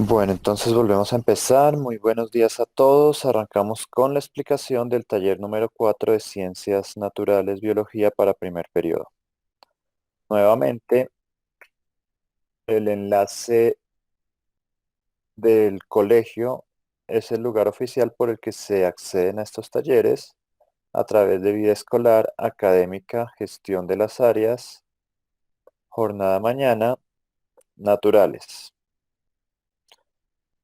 Bueno, entonces volvemos a empezar. Muy buenos días a todos. Arrancamos con la explicación del taller número 4 de Ciencias Naturales, Biología para primer periodo. Nuevamente, el enlace del colegio es el lugar oficial por el que se acceden a estos talleres a través de vida escolar, académica, gestión de las áreas, jornada mañana, naturales.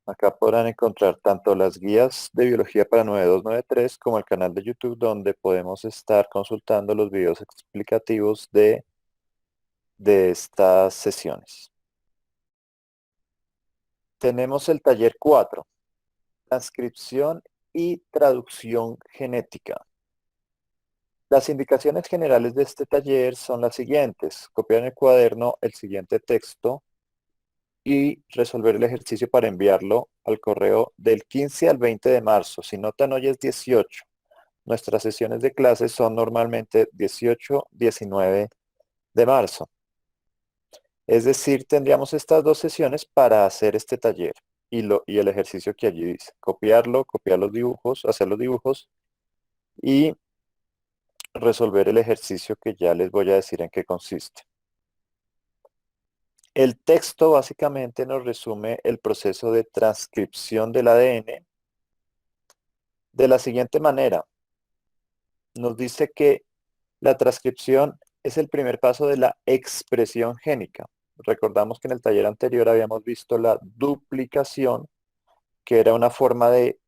Acá podrán encontrar tanto las guías de biología para 9293 como el canal de YouTube donde podemos estar consultando los videos explicativos de estas sesiones. Tenemos el taller 4, transcripción y traducción genética. Las indicaciones generales de este taller son las siguientes: copiar en el cuaderno el siguiente texto y resolver el ejercicio para enviarlo al correo del 15 al 20 de marzo. Si notan, hoy es 18. Nuestras sesiones de clases son normalmente 18, 19 de marzo. Es decir, tendríamos estas dos sesiones para hacer este taller y el ejercicio que allí dice. Copiarlo, copiar los dibujos, hacer los dibujos y resolver el ejercicio que ya les voy a decir en qué consiste. El texto básicamente nos resume el proceso de transcripción del ADN de la siguiente manera. Nos dice que la transcripción es el primer paso de la expresión génica. Recordamos que en el taller anterior habíamos visto la duplicación, que era una forma de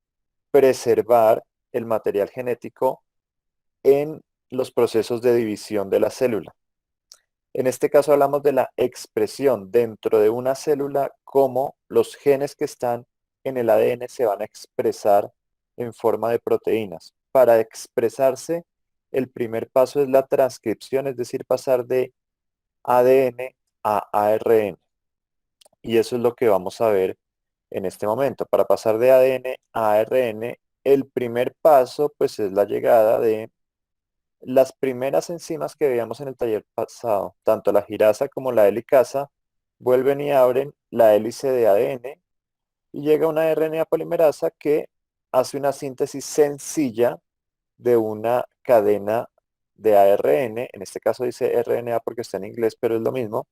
preservar el material genético en los procesos de división de la célula. En este caso hablamos de la expresión dentro de una célula, cómo los genes que están en el ADN se van a expresar en forma de proteínas. Para expresarse, el primer paso es la transcripción, es decir, pasar de ADN a ARN. Y eso es lo que vamos a ver en este momento. Para pasar de ADN a ARN, el primer paso pues es la llegada de las primeras enzimas que veíamos en el taller pasado, tanto la girasa como la helicasa, vuelven y abren la hélice de ADN y llega una RNA polimerasa que hace una síntesis sencilla de una cadena de ARN, en este caso dice RNA porque está en inglés, pero es lo mismo,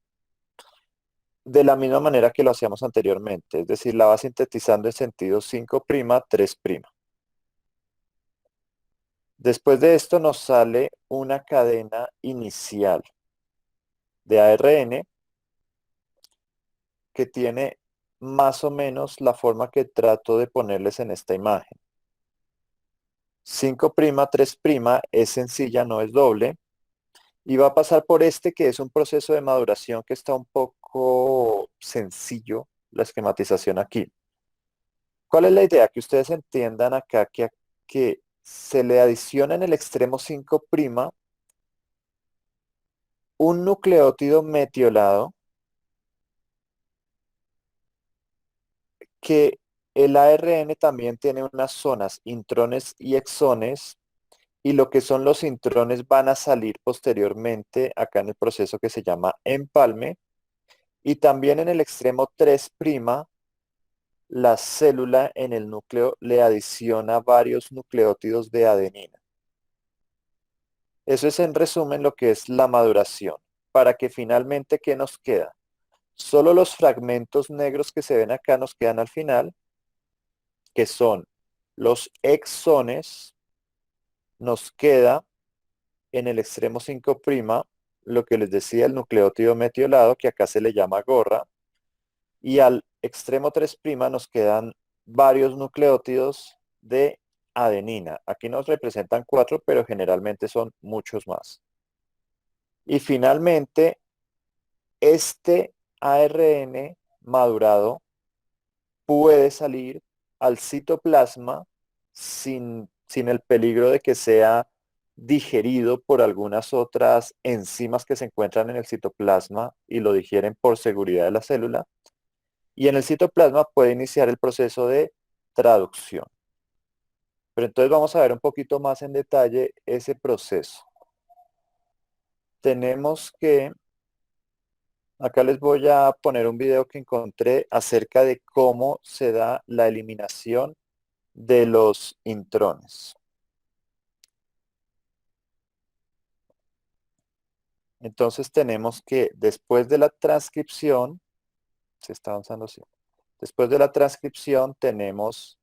de la misma manera que lo hacíamos anteriormente, es decir, la va sintetizando en sentido 5', 3'. Después de esto nos sale una cadena inicial de ARN que tiene más o menos la forma que trato de ponerles en esta imagen. 5', 3' es sencilla, no es doble, y va a pasar por este que es un proceso de maduración que está un poco sencillo, la esquematización aquí. ¿Cuál es la idea? Que ustedes entiendan acá que se le adiciona en el extremo 5' un nucleótido metiolado que el ARN también tiene unas zonas, intrones y exones, y lo que son los intrones van a salir posteriormente acá en el proceso que se llama empalme, y también en el extremo 3', la célula en el núcleo le adiciona varios nucleótidos de adenina. Eso es en resumen lo que es la maduración, para que finalmente, ¿qué nos queda? Solo los fragmentos negros que se ven acá nos quedan al final, que son los exones. Nos queda en el extremo 5' lo que les decía, el nucleótido metiolado, que acá se le llama gorra, y al extremo 3' nos quedan varios nucleótidos de adenina. Aquí nos representan 4, pero generalmente son muchos más. Y finalmente, este ARN madurado puede salir al citoplasma sin el peligro de que sea digerido por algunas otras enzimas que se encuentran en el citoplasma y lo digieren por seguridad de la célula. Y en el citoplasma puede iniciar el proceso de traducción. Pero entonces vamos a ver un poquito más en detalle ese proceso. Tenemos que Acá les voy a poner un video que encontré acerca de cómo se da la eliminación de los intrones. Entonces tenemos que después de la transcripción, se está avanzando así. Después de la transcripción tenemos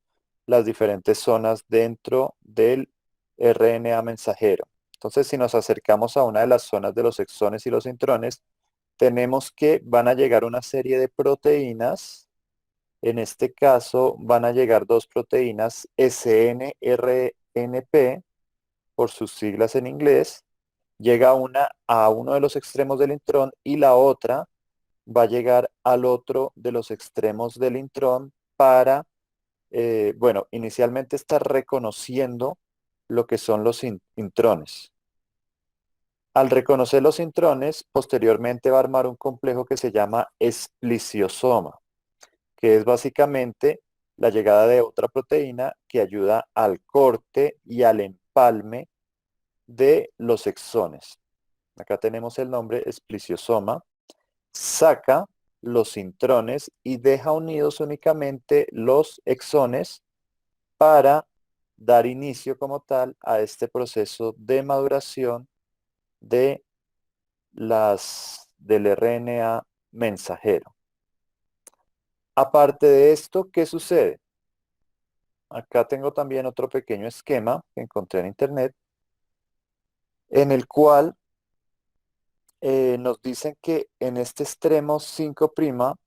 las diferentes zonas dentro del RNA mensajero. Entonces, si nos acercamos a una de las zonas de los exones y los intrones, tenemos que van a llegar una serie de proteínas. En este caso, van a llegar dos proteínas SNRNP, por sus siglas en inglés. Llega una a uno de los extremos del intrón y la otra va a llegar al otro de los extremos del intrón para, bueno, inicialmente está reconociendo lo que son los intrones. Al reconocer los intrones, posteriormente va a armar un complejo que se llama espliciosoma, que es básicamente la llegada de otra proteína que ayuda al corte y al empalme de los exones. Acá tenemos el nombre espliciosoma. Saca los intrones y deja unidos únicamente los exones para dar inicio como tal a este proceso de maduración de del RNA mensajero. Aparte de esto, ¿qué sucede? Acá tengo también otro pequeño esquema que encontré en internet, en el cual nos dicen que en este extremo 5'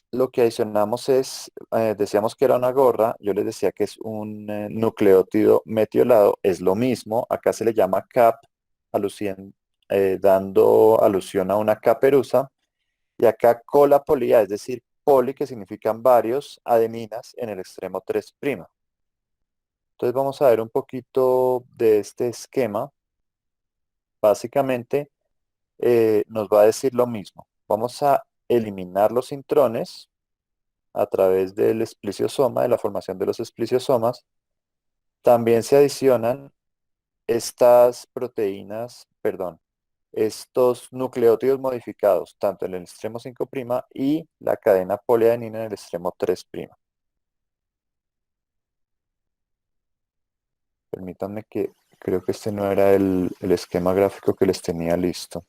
lo que adicionamos es, decíamos que era una gorra, yo les decía que es un nucleótido metiolado, es lo mismo, acá se le llama CAP, dando alusión a una caperuza, y acá cola polía, es decir, poli, que significan varios, adeninas en el extremo 3'. Entonces vamos a ver un poquito de este esquema. Básicamente nos va a decir lo mismo. Vamos a eliminar los intrones a través del espliciosoma, de la formación de los espliciosomas. También se adicionan estas proteínas, perdón, estos nucleótidos modificados, tanto en el extremo 5' y la cadena poliadenina en el extremo 3'. Permítanme que creo que este no era el esquema gráfico que les tenía listo.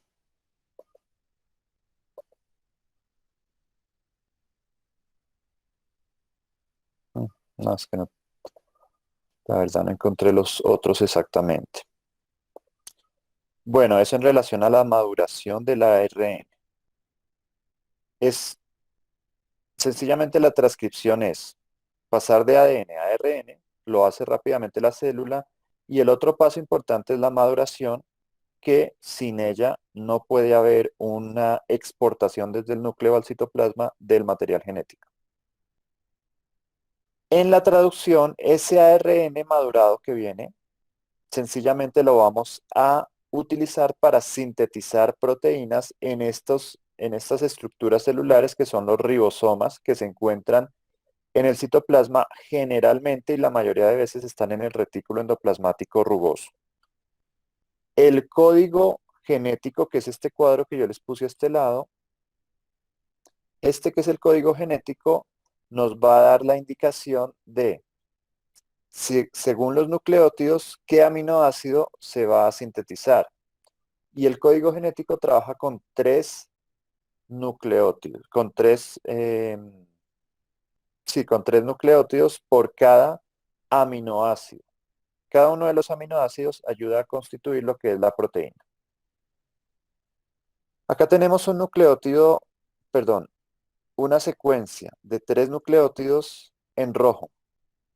No, es que no, la verdad no encontré los otros exactamente. Bueno, eso en relación a la maduración del ARN. Es sencillamente la transcripción es pasar de ADN a ARN, lo hace rápidamente la célula, y el otro paso importante es la maduración, que sin ella no puede haber una exportación desde el núcleo al citoplasma del material genético. En la traducción, ese ARN madurado que viene, sencillamente lo vamos a utilizar para sintetizar proteínas en estas estructuras celulares que son los ribosomas que se encuentran en el citoplasma generalmente y la mayoría de veces están en el retículo endoplasmático rugoso. El código genético, que es este cuadro que yo les puse a este lado, este que es el código genético, nos va a dar la indicación de, según los nucleótidos, qué aminoácido se va a sintetizar. Y el código genético trabaja con tres nucleótidos, con tres nucleótidos por cada aminoácido. Cada uno de los aminoácidos ayuda a constituir lo que es la proteína. Acá tenemos un nucleótido, perdón, una secuencia de tres nucleótidos en rojo.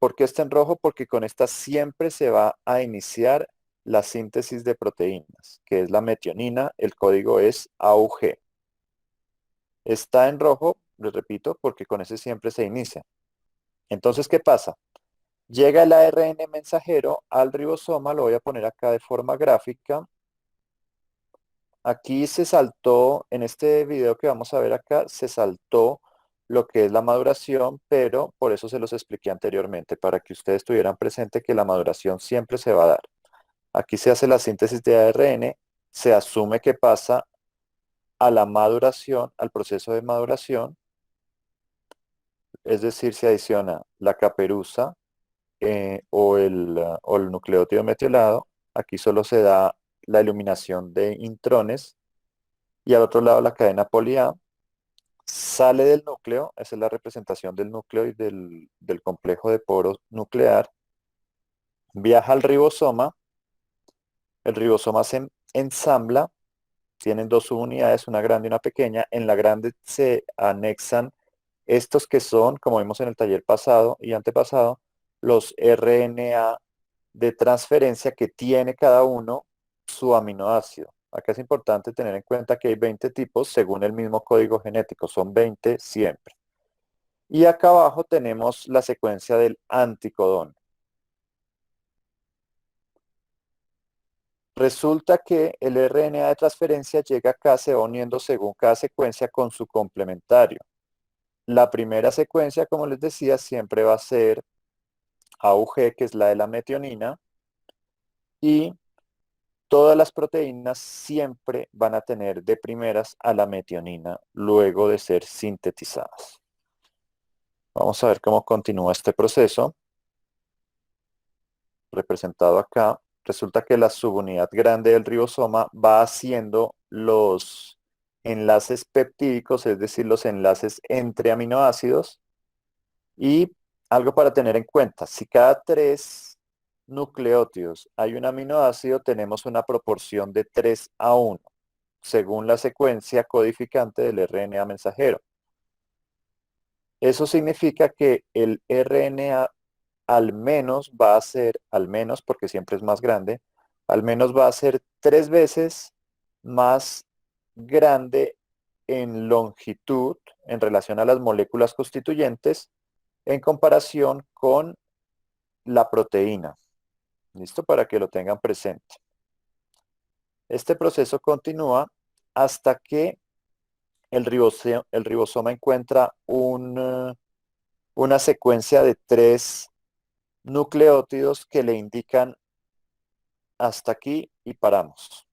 ¿Por qué está en rojo? Porque con esta siempre se va a iniciar la síntesis de proteínas, que es la metionina, el código es AUG. Está en rojo, les repito, porque con ese siempre se inicia. Entonces, ¿qué pasa? Llega el ARN mensajero al ribosoma, lo voy a poner acá de forma gráfica. Aquí se saltó, en este video que vamos a ver acá, se saltó lo que es la maduración, pero por eso se los expliqué anteriormente, para que ustedes tuvieran presente que la maduración siempre se va a dar. Aquí se hace la síntesis de ARN, se asume que pasa a la maduración, al proceso de maduración, es decir, se adiciona la caperuza o el nucleótido metiolado. Aquí solo se da la iluminación de intrones y al otro lado la cadena poli A sale del núcleo, esa es la representación del núcleo y del complejo de poros nuclear, viaja al ribosoma, el ribosoma se ensambla, tienen dos subunidades, una grande y una pequeña, en la grande se anexan estos que son, como vimos en el taller pasado y antepasado, los RNA de transferencia que tiene cada uno su aminoácido. Acá es importante tener en cuenta que hay 20 tipos según el mismo código genético, son 20 siempre. Y acá abajo tenemos la secuencia del anticodón. Resulta que el RNA de transferencia llega acá, se va uniendo según cada secuencia con su complementario. La primera secuencia, como les decía, siempre va a ser AUG, que es la de la metionina, y todas las proteínas siempre van a tener de primeras a la metionina luego de ser sintetizadas. Vamos a ver cómo continúa este proceso, representado acá. Resulta que la subunidad grande del ribosoma va haciendo los enlaces peptídicos, es decir, los enlaces entre aminoácidos. Y algo para tener en cuenta, si cada 3 nucleótidos hay un aminoácido, tenemos una proporción de 3:1, según la secuencia codificante del RNA mensajero. Eso significa que el RNA al menos va a ser, al menos porque siempre es más grande, al menos va a ser 3 veces más grande en longitud en relación a las moléculas constituyentes en comparación con la proteína. ¿Listo? Para que lo tengan presente. Este proceso continúa hasta que el ribosoma encuentra una secuencia de 3 nucleótidos que le indican hasta aquí y paramos.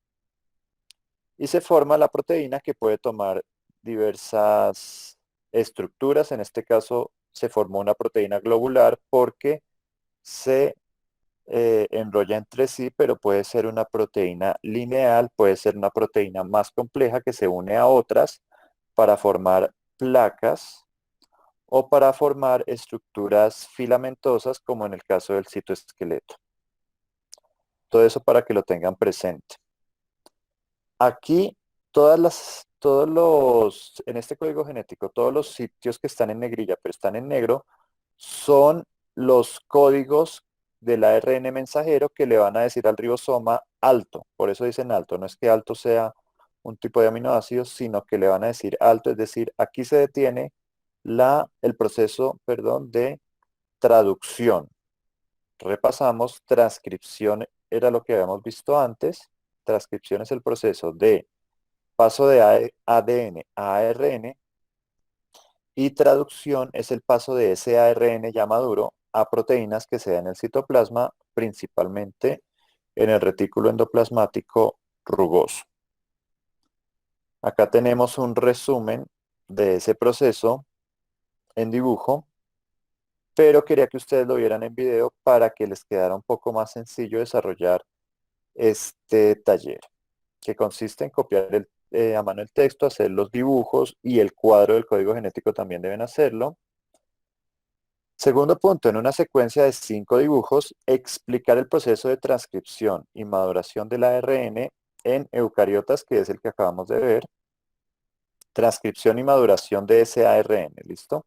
Y se forma la proteína que puede tomar diversas estructuras. En este caso se formó una proteína globular porque se enrolla entre sí, pero puede ser una proteína lineal, puede ser una proteína más compleja que se une a otras para formar placas o para formar estructuras filamentosas, como en el caso del citoesqueleto. Todo eso para que lo tengan presente. Aquí, en este código genético, todos los sitios que están en negrilla, pero están en negro, son los códigos del ARN mensajero que le van a decir al ribosoma alto. Por eso dicen alto. No es que alto sea un tipo de aminoácidos, sino que le van a decir alto. Es decir, aquí se detiene el proceso, perdón, de traducción. Repasamos, transcripción era lo que habíamos visto antes. Transcripción es el proceso de paso de ADN a ARN y traducción es el paso de ese ARN ya maduro a proteínas que se dan en el citoplasma, principalmente en el retículo endoplasmático rugoso. Acá tenemos un resumen de ese proceso en dibujo, pero quería que ustedes lo vieran en video para que les quedara un poco más sencillo desarrollar este taller, que consiste en copiar a mano el texto, hacer los dibujos y el cuadro del código genético también deben hacerlo. Segundo punto, en una secuencia de 5 dibujos, explicar el proceso de transcripción y maduración del ARN en eucariotas, que es el que acabamos de ver. Transcripción y maduración de ese ARN, ¿listo?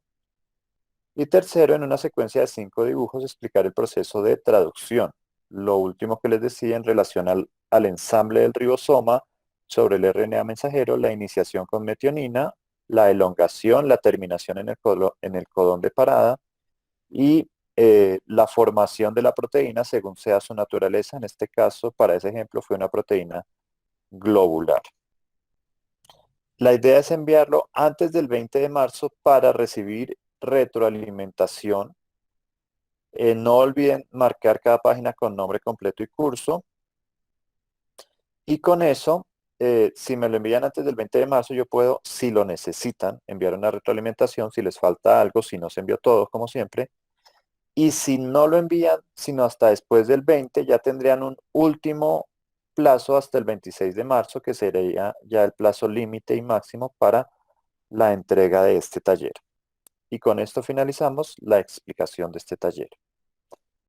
Y tercero, en una secuencia de 5 dibujos, explicar el proceso de traducción. Lo último que les decía en relación al ensamble del ribosoma sobre el RNA mensajero, la iniciación con metionina, la elongación, la terminación en el codón de parada y la formación de la proteína según sea su naturaleza. En este caso, para ese ejemplo, fue una proteína globular. La idea es enviarlo antes del 20 de marzo para recibir retroalimentación. No olviden marcar cada página con nombre completo y curso. Y con eso si me lo envían antes del 20 de marzo, yo puedo, si lo necesitan, enviar una retroalimentación, si les falta algo, si no se envió todo, como siempre. Y si no lo envían, sino hasta después del 20, ya tendrían un último plazo hasta el 26 de marzo, que sería ya el plazo límite y máximo para la entrega de este taller. Y con esto finalizamos la explicación de este taller.